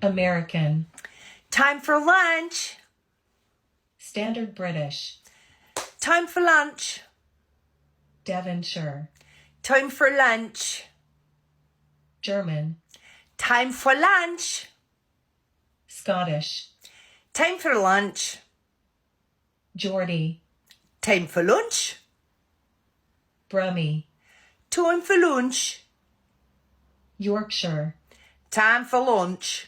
American. Time for lunch. Standard British. Time for lunch. Devonshire. Time for lunch. German. Time for lunch. Scottish. Time for lunch. Geordie. Time for lunch. Brummie. Time for lunch. Yorkshire. Time for lunch.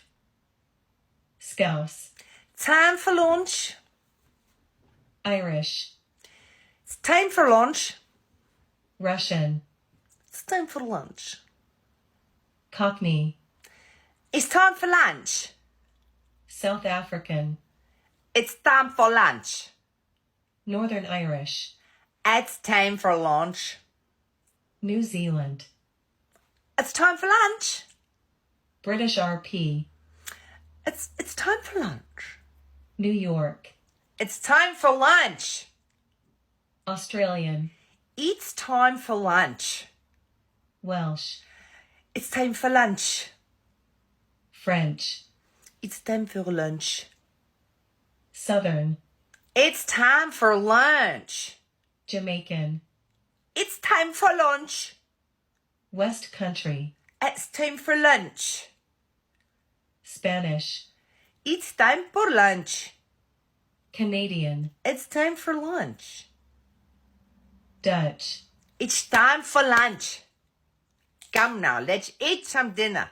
Scouse. Time for lunch. Irish. It's time for lunch. Russian. It's time for lunch. Cockney. It's time for lunch. South African. It's time for lunch. Northern Irish. It's time for lunch. New Zealand. It's time for lunch. British RP. It's time for lunch. New York. It's time for lunch. Australian. It's time for lunch. Welsh. It's time for lunch. French. It's time for lunch. Southern. It's time for lunch. Jamaican. It's time for lunch. West Country. It's time for lunch. Spanish. It's time for lunch. Canadian. It's time for lunch. Dutch. It's time for lunch. Come now, let's eat some dinner.